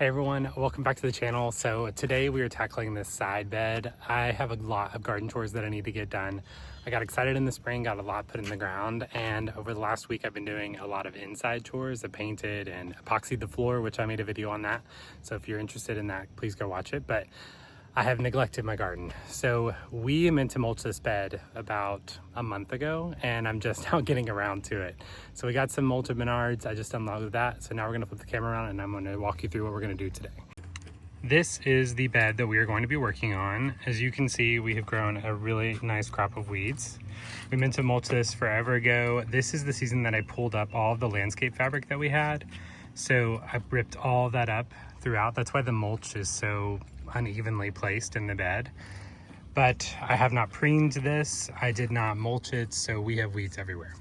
Hey everyone, welcome back to the channel. So today we are tackling this side bed. I have a lot of garden chores that I need to get done. I got excited in the spring, got a lot put in the ground, and over the last week I've been doing a lot of inside chores. I painted and epoxied the floor, which I made a video on that. So if you're interested in that, please go watch it. But I have neglected my garden. So we meant to mulch this bed about a month ago, and I'm just now getting around to it. So we got some mulch at Menards. I just unloaded that. So now we're gonna flip the camera around and I'm gonna walk you through what we're gonna do today. This is the bed that we are going to be working on. As you can see, we have grown a really nice crop of weeds. We meant to mulch this forever ago. This is the season that I pulled up all of the landscape fabric that we had. So I ripped all of that up throughout. That's why the mulch is so unevenly placed in the bed. But I have not preened this. I did not mulch it, so we have weeds everywhere.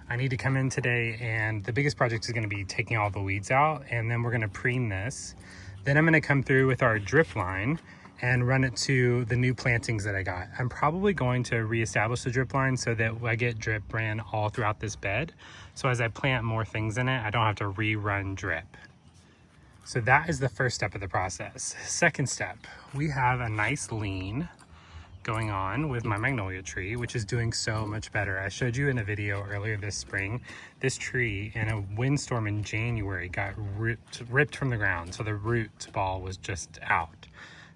I need to come in today, and the biggest project is going to be taking all the weeds out, and then we're going to preen this. Then I'm going to come through with our drip line and run it to the new plantings that I got. I'm probably going to reestablish the drip line so that I get drip ran all throughout this bed. So as I plant more things in it, I don't have to rerun drip. So that is the first step of the process. Second step, we have a nice lean going on with my magnolia tree, which is doing so much better. I showed you in a video earlier this spring, this tree in a windstorm in January got ripped from the ground. So the root ball was just out.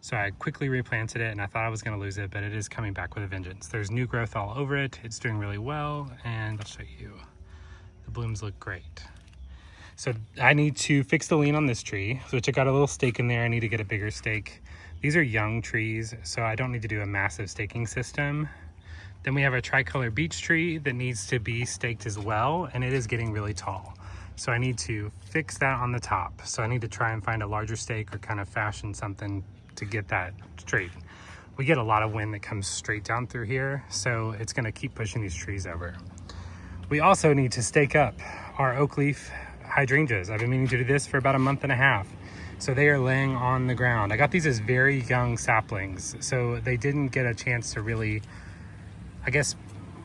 So I quickly replanted it and I thought I was gonna lose it, but it is coming back with a vengeance. There's new growth all over it. It's doing really well. And I'll show you, the blooms look great. So I need to fix the lean on this tree, which I got a little stake in there. I need to get a bigger stake. These are young trees, so I don't need to do a massive staking system. Then we have a tricolor beech tree that needs to be staked as well, and it is getting really tall. So I need to fix that on the top. So I need to try and find a larger stake or kind of fashion something to get that straight. We get a lot of wind that comes straight down through here, so it's gonna keep pushing these trees over. We also need to stake up our oak leaf hydrangeas. I've been meaning to do this for about a month and a half. So they are laying on the ground. I got these as very young saplings, so they didn't get a chance to really, I guess,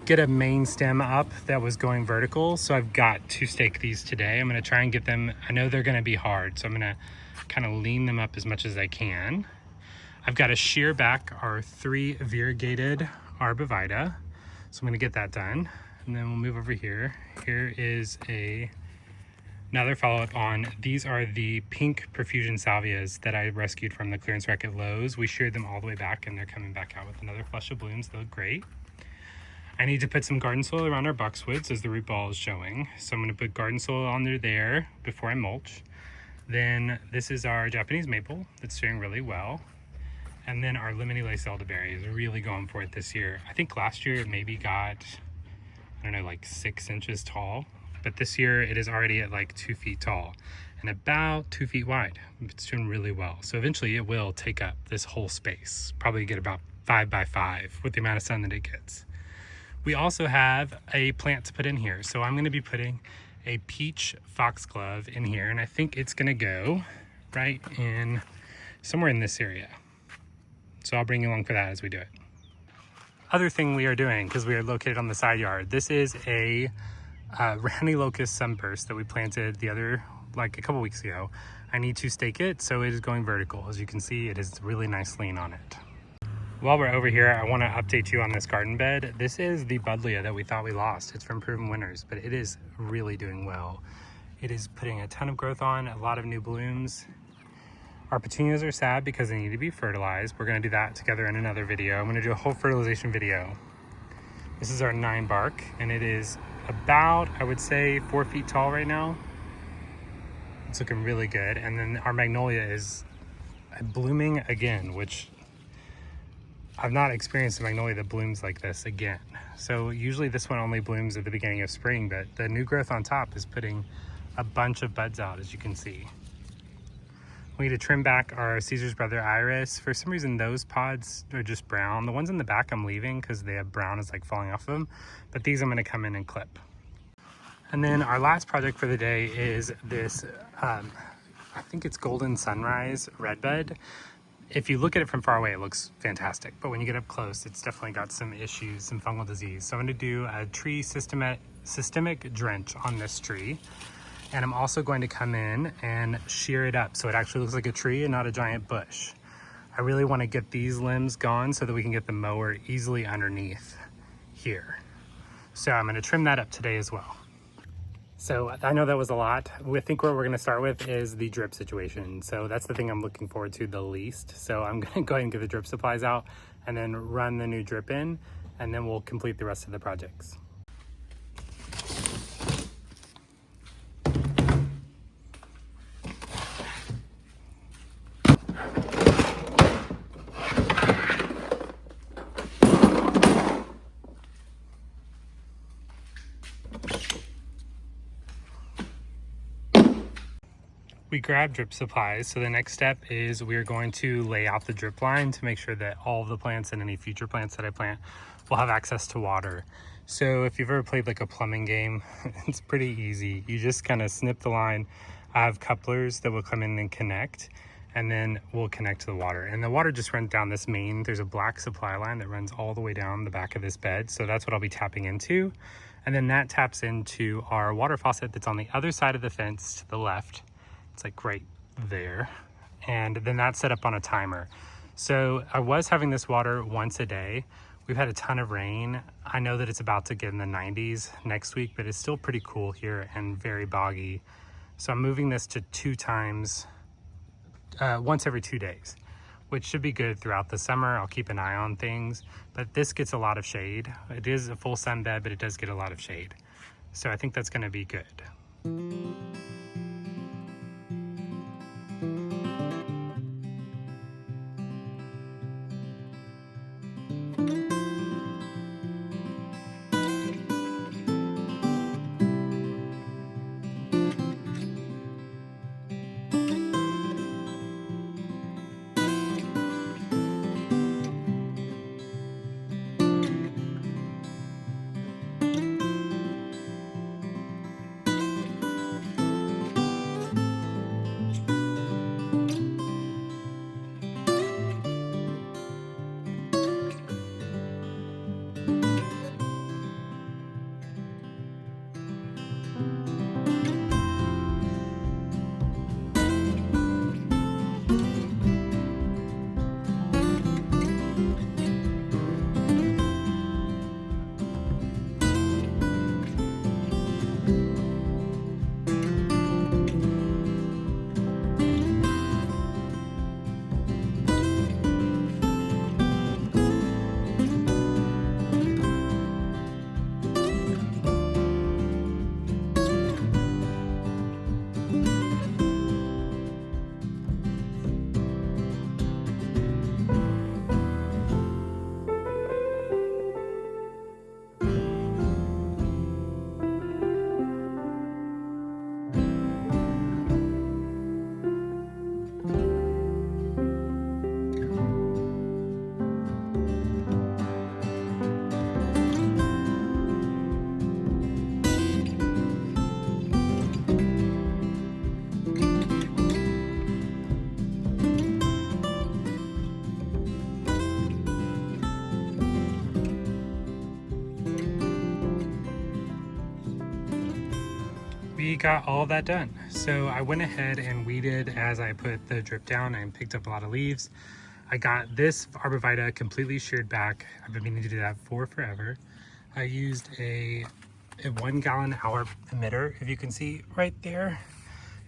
get a main stem up that was going vertical. So I've got to stake these today. I'm gonna try and get them, I know they're gonna be hard, so I'm gonna kind of lean them up as much as I can. I've got to shear back our 3 variegated arborvitae. So I'm gonna get that done. And then we'll move over here. Here is another follow-up on, these are the pink profusion salvias that I rescued from the clearance rack at Lowe's. We sheared them all the way back and they're coming back out with another flush of blooms. They look great. I need to put some garden soil around our boxwoods as the root ball is showing. So I'm gonna put garden soil under there before I mulch. Then this is our Japanese maple that's doing really well. And then our lemony lace elderberry is really going for it this year. I think last year it maybe got, I don't know, like 6 inches tall. But this year it is already at like 2 feet tall and about 2 feet wide. It's doing really well. So eventually it will take up this whole space, probably get about 5 by 5 with the amount of sun that it gets. We also have a plant to put in here. So I'm gonna be putting a peach foxglove in here, and I think it's gonna go right in somewhere in this area. So I'll bring you along for that as we do it. Other thing we are doing, because we are located on the side yard, this is a Randy locust sunburst that we planted a couple weeks ago. I need to stake it, so it is going vertical. As you can see, it is really nice lean on it. While we're over here, I want to update you on this garden bed. This is the buddleia that we thought we lost. It's from Proven Winners, but it is really doing well. It is putting a ton of growth on, a lot of new blooms. Our petunias are sad because they need to be fertilized. We're going to do that together in another video. I'm going to do a whole fertilization video. This is our 9 bark, and it is about, I would say, 4 feet tall right now. It's looking really good. And then our magnolia is blooming again, which I've not experienced a magnolia that blooms like this again. So usually this one only blooms at the beginning of spring, but the new growth on top is putting a bunch of buds out, as you can see. We need to trim back our Caesar's Brother Iris. For some reason, those pods are just brown. The ones in the back I'm leaving because they have brown is like falling off of them. But these I'm gonna come in and clip. And then our last project for the day is this, I think it's Golden Sunrise Redbud. If you look at it from far away, it looks fantastic. But when you get up close, it's definitely got some issues, some fungal disease. So I'm gonna do a tree systemic drench on this tree. And I'm also going to come in and shear it up so it actually looks like a tree and not a giant bush. I really want to get these limbs gone so that we can get the mower easily underneath here. So I'm going to trim that up today as well. So I know that was a lot. I think what we're going to start with is the drip situation. So that's the thing I'm looking forward to the least. So I'm going to go ahead and get the drip supplies out and then run the new drip in, and then we'll complete the rest of the projects. We grabbed drip supplies, so the next step is we're going to lay out the drip line to make sure that all of the plants and any future plants that I plant will have access to water. So if you've ever played like a plumbing game, it's pretty easy. You just kind of snip the line. I have couplers that will come in and connect, and then we'll connect to the water. And the water just runs down this main, there's a black supply line that runs all the way down the back of this bed. So that's what I'll be tapping into. And then that taps into our water faucet that's on the other side of the fence to the left. It's like right there. And then that's set up on a timer. So I was having this water once a day. We've had a ton of rain. I know that it's about to get in the 90s next week, but it's still pretty cool here and very boggy. So I'm moving this to once every 2 days, which should be good throughout the summer. I'll keep an eye on things, but this gets a lot of shade. It is a full sun bed, but it does get a lot of shade. So I think that's gonna be good. We got all that done. So I went ahead and weeded as I put the drip down and picked up a lot of leaves. I got this arborvitae completely sheared back. I've been meaning to do that for forever. I used a 1 gallon hour emitter, if you can see right there.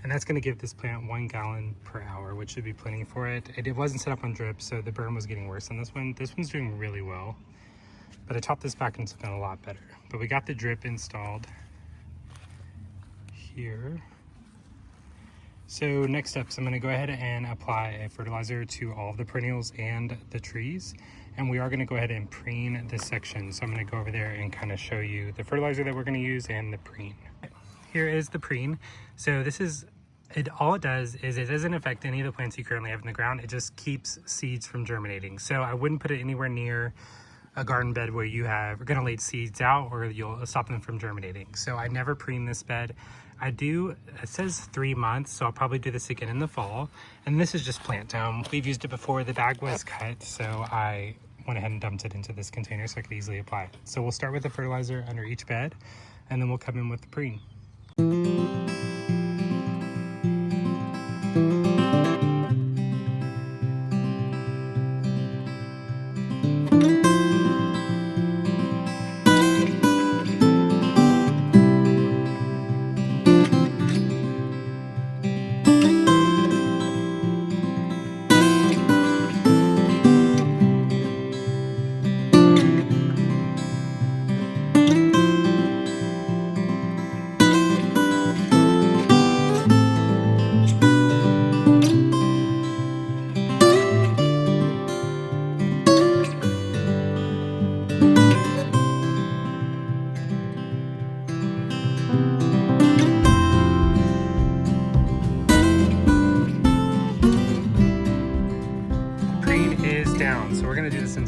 And that's gonna give this plant 1 gallon per hour, which should be plenty for it. It wasn't set up on drip, so the burn was getting worse on this one. This one's doing really well, but I topped this back and it's looking a lot better. But we got the drip installed here. So next steps, I'm going to go ahead and apply a fertilizer to all of the perennials and the trees, and we are going to go ahead and preen this section. So I'm going to go over there and kind of show you the fertilizer that we're going to use and the preen. Here is the preen. So this is it. All it does is it doesn't affect any of the plants you currently have in the ground. It just keeps seeds from germinating. So I wouldn't put it anywhere near a garden bed where you are going to lay seeds out or you'll stop them from germinating. So I never preen this bed. It says 3 months, so I'll probably do this again in the fall. And this is just plant down. We've used it before. The bag was cut, so I went ahead and dumped it into this container so I could easily apply it. So we'll start with the fertilizer under each bed, and then we'll come in with the preen.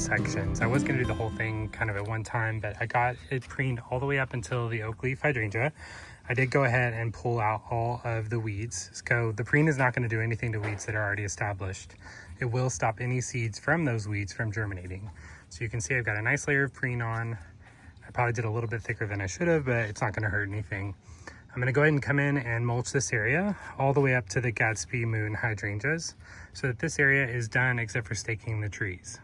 sections. I was going to do the whole thing kind of at one time, but I got it preened all the way up until the oak leaf hydrangea. I did go ahead and pull out all of the weeds. So the preen is not going to do anything to weeds that are already established. It will stop any seeds from those weeds from germinating. So you can see I've got a nice layer of preen on. I probably did a little bit thicker than I should have, but it's not going to hurt anything. I'm going to go ahead and come in and mulch this area all the way up to the Gatsby Moon hydrangeas so that this area is done except for staking the trees.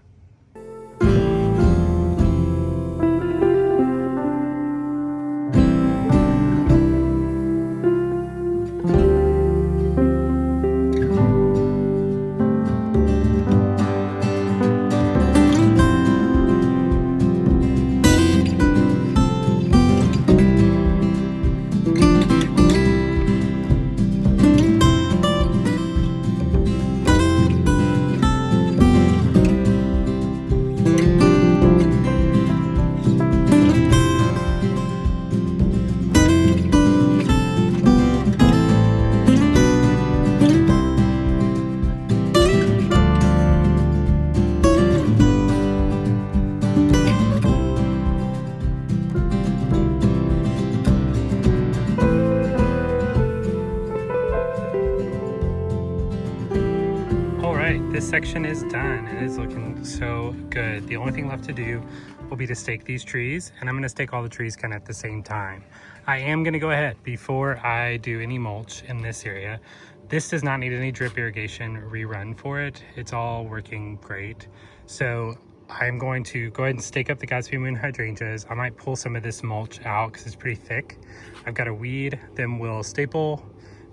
This section is done and it's looking so good. The only thing left to do will be to stake these trees, and I'm going to stake all the trees kind of at the same time. I am going to go ahead before I do any mulch in this area. This does not need any drip irrigation rerun for it. It's all working great. So I'm going to go ahead and stake up the Gatsby Moon hydrangeas. I might pull some of this mulch out because it's pretty thick. I've got a weed, then we'll staple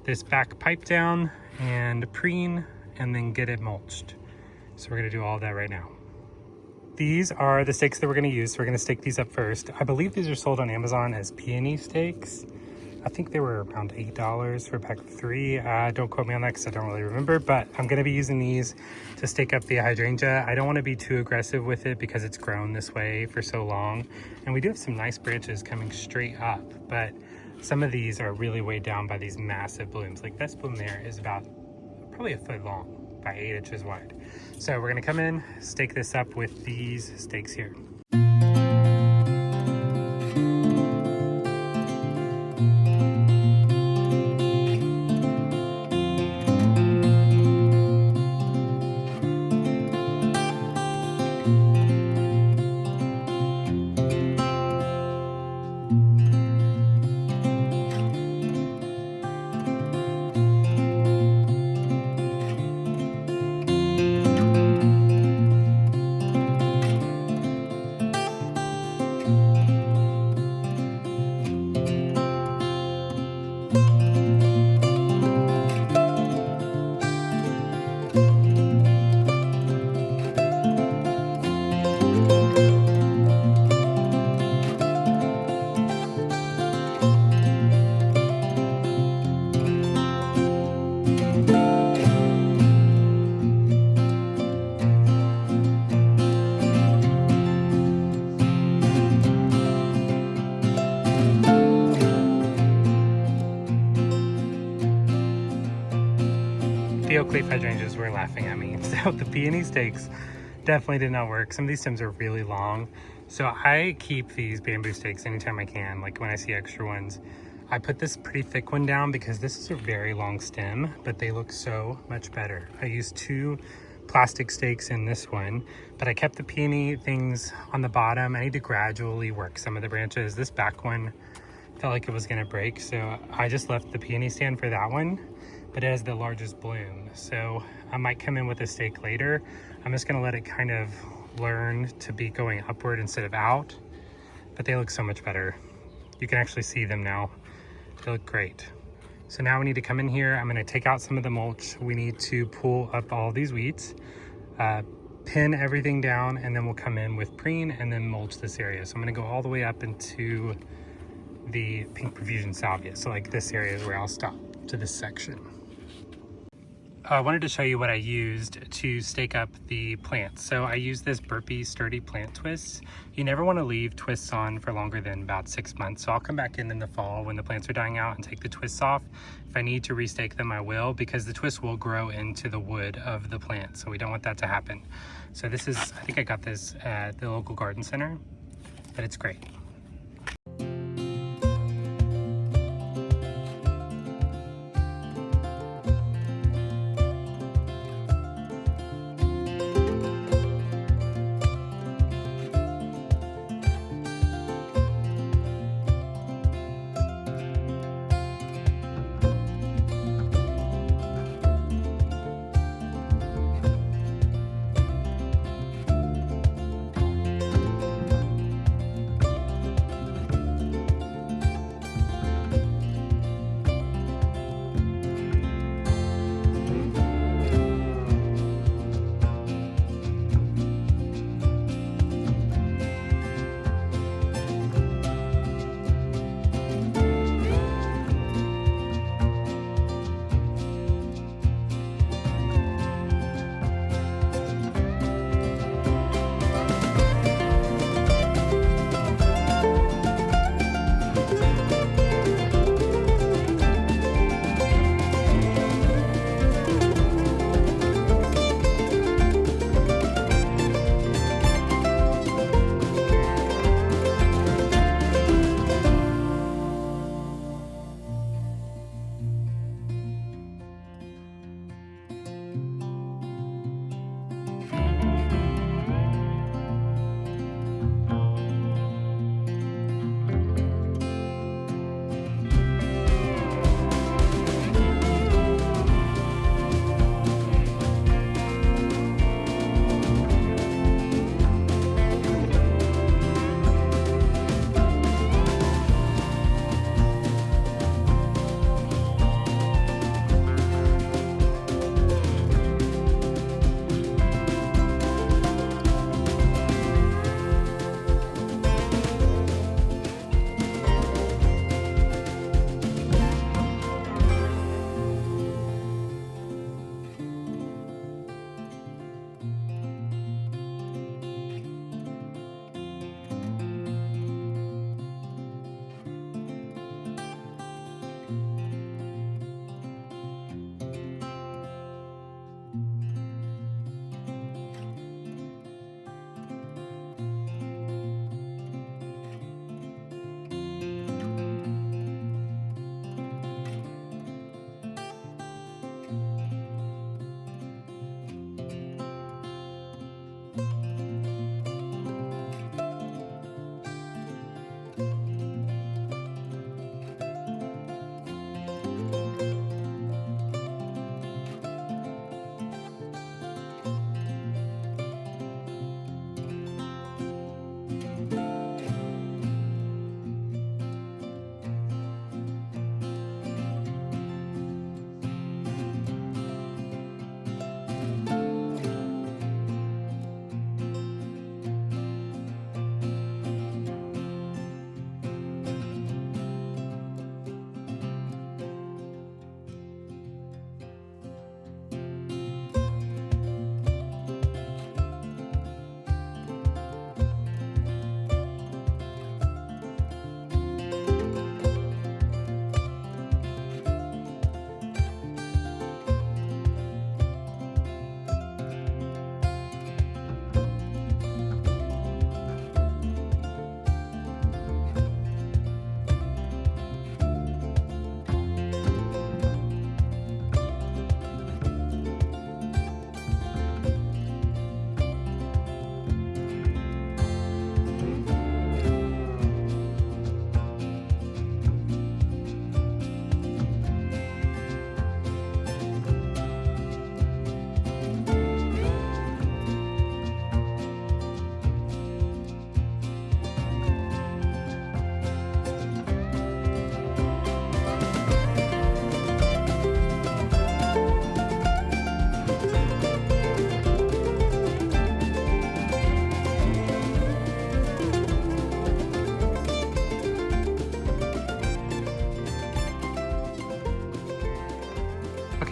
this back pipe down and preen and then get it mulched. So we're gonna do all of that right now. These are the stakes that we're gonna use. So we're gonna stake these up first. I believe these are sold on Amazon as peony stakes. I think they were around $8 for a pack of 3. Don't quote me on that because I don't really remember, but I'm gonna be using these to stake up the hydrangea. I don't wanna be too aggressive with it because it's grown this way for so long. And we do have some nice branches coming straight up, but some of these are really weighed down by these massive blooms. Like this bloom there is about probably a foot long by 8 inches wide. So we're gonna come in, stake this up with these stakes here. The oak leaf hydrangeas were laughing at me. So the peony stakes definitely did not work. Some of these stems are really long. So I keep these bamboo stakes anytime I can, like when I see extra ones. I put this pretty thick one down because this is a very long stem, but they look so much better. I used 2 plastic stakes in this one, but I kept the peony things on the bottom. I need to gradually work some of the branches. This back one felt like it was gonna break, so I just left the peony stand for that one, but it has the largest bloom. So I might come in with a stake later. I'm just gonna let it kind of learn to be going upward instead of out, but they look so much better. You can actually see them now. They look great. So now we need to come in here. I'm gonna take out some of the mulch. We need to pull up all these weeds, pin everything down, and then we'll come in with preen and then mulch this area. So I'm gonna go all the way up into the pink profusion salvia. So like this area is where I'll stop to this section. I wanted to show you what I used to stake up the plants. So I used this Burpee Sturdy Plant Twist. You never want to leave twists on for longer than about 6 months. So I'll come back in the fall when the plants are dying out and take the twists off. If I need to restake them, I will, because the twist will grow into the wood of the plant. So we don't want that to happen. So this is, I think I got this at the local garden center, but it's great.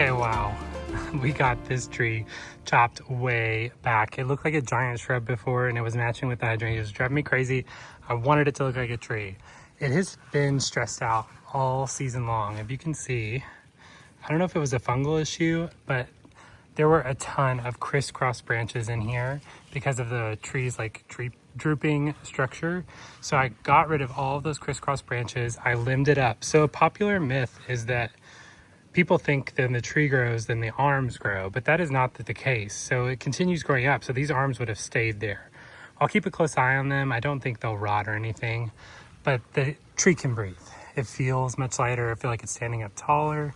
Okay, wow. we got this tree chopped way back. It looked like a giant shrub before and it was matching with the hydrangeas. It drove me crazy. I wanted it to look like a tree. It has been stressed out all season long. If you can see, I don't know if it was a fungal issue, but there were a ton of crisscross branches in here because of the tree's like drooping structure. So I got rid of all of those crisscross branches. I limbed it up. So a popular myth is that people think that when the tree grows, then the arms grow, but that is not the case. So it continues growing up. So these arms would have stayed there. I'll keep a close eye on them. I don't think they'll rot or anything, but the tree can breathe. It feels much lighter. I feel like it's standing up taller.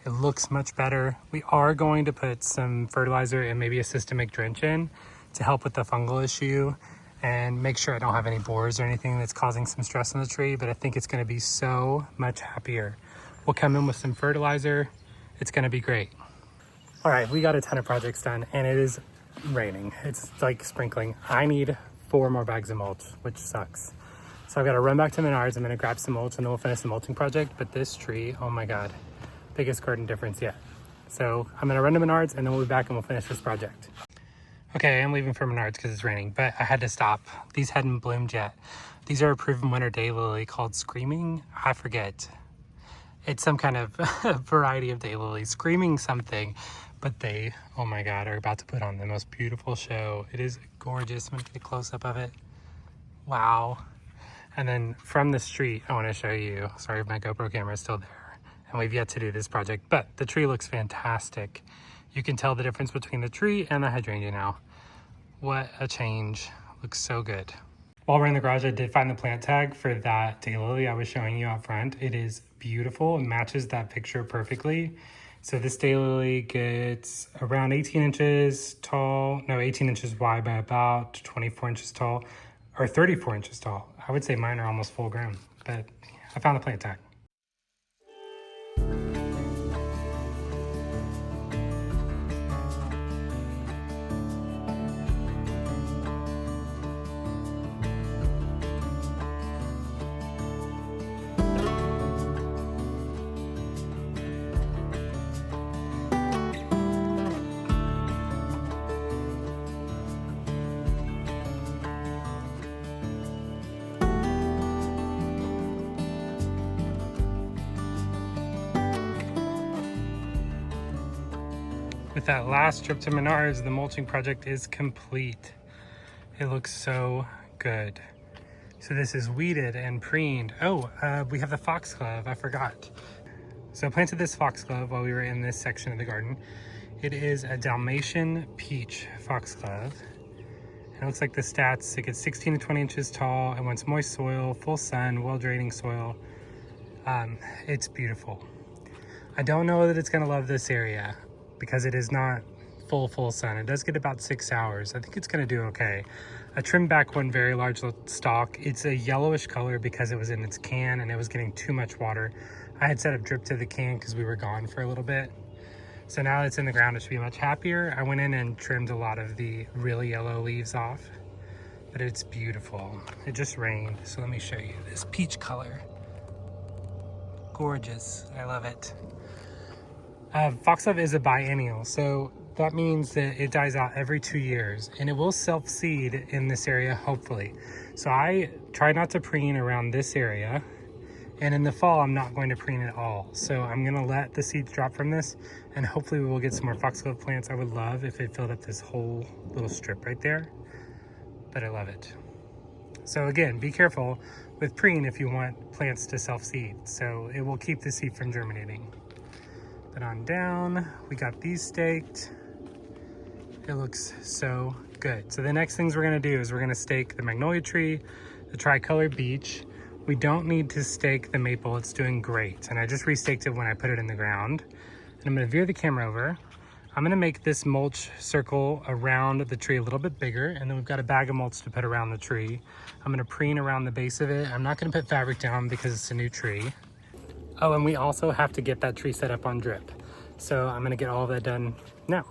It looks much better. We are going to put some fertilizer and maybe a systemic drench in to help with the fungal issue and make sure I don't have any borers or anything that's causing some stress on the tree, but I think it's gonna be so much happier. We'll come in with some fertilizer. It's gonna be great. All right, we got a ton of projects done and it is raining. It's like sprinkling. I need 4 more bags of mulch, which sucks. So I've got to run back to Menards. I'm gonna grab some mulch and then we'll finish the mulching project. But this tree, oh my God, biggest garden difference yet. So I'm gonna run to Menards and then we'll be back and we'll finish this project. Okay, I'm leaving for Menards because it's raining, but I had to stop. These hadn't bloomed yet. These are a proven winter daylily called Screaming. I forget. It's some kind of variety of daylily, Screaming something, but they, oh my God, are about to put on the most beautiful show. It is gorgeous. I'm gonna get a close up of it. Wow. And then from the street, I wanna show you, sorry if my GoPro camera is still there, and we've yet to do this project, but the tree looks fantastic. You can tell the difference between the tree and the hydrangea now. What a change. Looks so good. While we're in the garage, I did find the plant tag for that daylily I was showing you out front. It is beautiful. It matches that picture perfectly. So this daylily gets around 18 inches tall, no, 18 inches wide by about 24 inches tall, or 34 inches tall. I would say mine are almost full grown, but I found the plant tag. With that last trip to Menards, the mulching project is complete. It looks so good. So this is weeded and preened. Oh, we have the foxglove, I forgot. So I planted this foxglove while we were in this section of the garden. It is a Dalmatian Peach Foxglove. And it looks like the stats, it gets 16 to 20 inches tall. It wants moist soil, full sun, well-draining soil. It's beautiful. I don't know that it's gonna love this area because it is not full sun. It does get about 6 hours. I think it's gonna do okay. I trimmed back one very large stalk. It's a yellowish color because it was in its can and it was getting too much water. I had set up drip to the can because we were gone for a little bit. So now that it's in the ground, it should be much happier. I went in and trimmed a lot of the really yellow leaves off, but it's beautiful. It just rained, so let me show you this peach color. Gorgeous, I love it. Foxglove is a biennial, so that means that it dies out every 2 years and it will self-seed in this area, hopefully. So I try not to preen around this area, and in the fall, I'm not going to preen at all. So I'm gonna let the seeds drop from this and hopefully we will get some more foxglove plants. I would love if it filled up this whole little strip right there, but I love it. So again, be careful with preen if you want plants to self-seed. So it will keep the seed from germinating. But on down, we got these staked. It looks so good. So the next things we're gonna do is we're gonna stake the magnolia tree, the tricolor beech. We don't need to stake the maple, it's doing great. And I just restaked it when I put it in the ground. And I'm gonna veer the camera over. I'm gonna make this mulch circle around the tree a little bit bigger, and then we've got a bag of mulch to put around the tree. I'm gonna preen around the base of it. I'm not gonna put fabric down because it's a new tree. Oh, and we also have to get that tree set up on drip. So I'm gonna get all of that done now.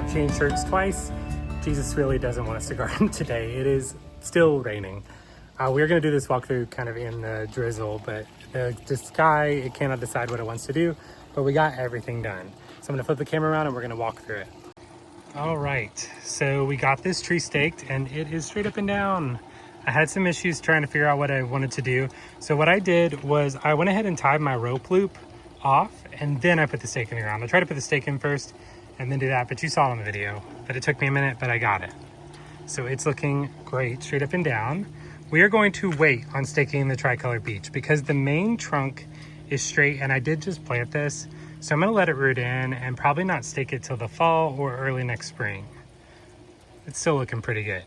I've changed shirts twice. Jesus really doesn't want us to garden today. It is still raining. We're gonna do this walkthrough kind of in the drizzle, but the sky, it cannot decide what it wants to do, but we got everything done. So I'm gonna flip the camera around and we're gonna walk through it. All right, so we got this tree staked and it is straight up and down. I had some issues trying to figure out what I wanted to do. So what I did was I went ahead and tied my rope loop off and then I put the stake in the ground. I tried to put the stake in first and then do that, but you saw it in the video. But it took me a minute, but I got it. So it's looking great, straight up and down. We are going to wait on staking the tricolor peach because the main trunk is straight and I did just plant this. So I'm gonna let it root in and probably not stake it till the fall or early next spring. It's still looking pretty good.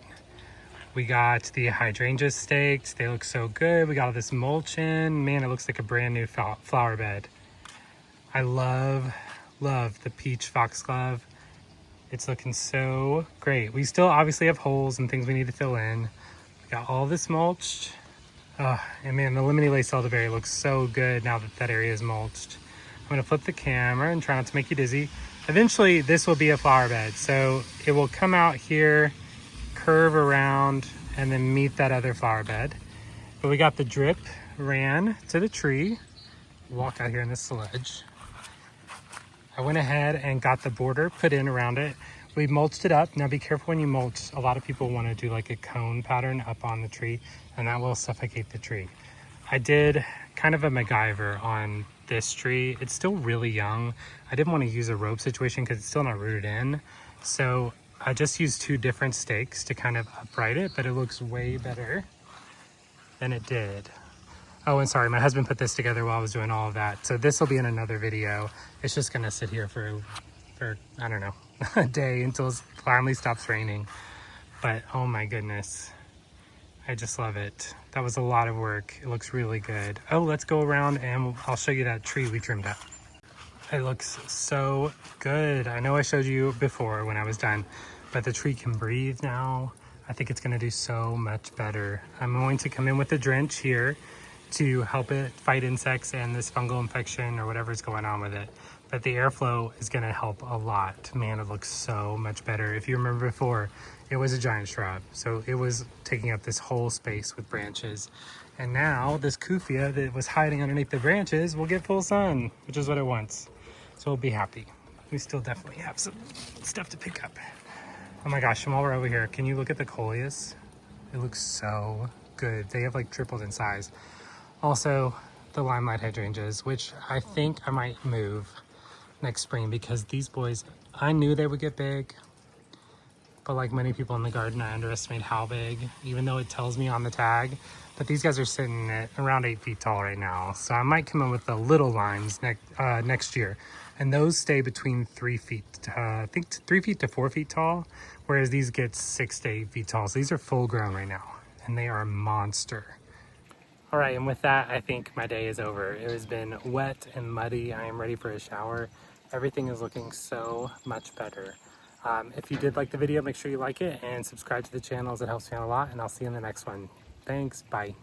We got the hydrangeas staked. They look so good. We got all this mulch in. Man, it looks like a brand new flower bed. I love the peach foxglove. It's looking so great. We still obviously have holes and things we need to fill in. We got all this mulched. Oh, and man, the lemony lace elderberry looks so good now that that area is mulched. I'm gonna flip the camera and try not to make you dizzy. Eventually, this will be a flower bed. So it will come out here, curve around, and then meet that other flower bed. But we got the drip ran to the tree. Walk out here in the sludge. I went ahead and got the border put in around it. We mulched it up. Now be careful when you mulch. A lot of people want to do like a cone pattern up on the tree and that will suffocate the tree. I did kind of a MacGyver on this tree. It's still really young. I didn't want to use a rope situation because it's still not rooted in. So I just used two different stakes to kind of upright it, but it looks way better than it did. Oh, and sorry, my husband put this together while I was doing all of that. So this will be in another video. It's just gonna sit here for I don't know, a day until it finally stops raining. But oh my goodness, I just love it. That was a lot of work. It looks really good. Oh, let's go around and I'll show you that tree we trimmed up. It looks so good. I know I showed you before when I was done, but the tree can breathe now. I think it's gonna do so much better. I'm going to come in with a drench here to help it fight insects and this fungal infection or whatever's going on with it. But the airflow is gonna help a lot. Man, it looks so much better. If you remember before, it was a giant shrub. So it was taking up this whole space with branches. And now this Kufia that was hiding underneath the branches will get full sun, which is what it wants. So we'll be happy. We still definitely have some stuff to pick up. Oh my gosh, and while we're over here, can you look at the coleus? It looks so good. They have like tripled in size. Also, the limelight hydrangeas, which I think I might move next spring because these boys, I knew they would get big, but like many people in the garden, I underestimate how big, even though it tells me on the tag. But these guys are sitting at around 8 feet tall right now. So I might come in with the little limes next year. And those stay between 3 feet, I think 3 feet to 4 feet tall, whereas these get 6 to 8 feet tall. So these are full grown right now and they are a monster. All right, and with that, I think my day is over. It has been wet and muddy. I am ready for a shower. Everything is looking so much better. If you did like the video, make sure you like it and subscribe to the channel as it helps me out a lot, and I'll see you in the next one. Thanks, bye.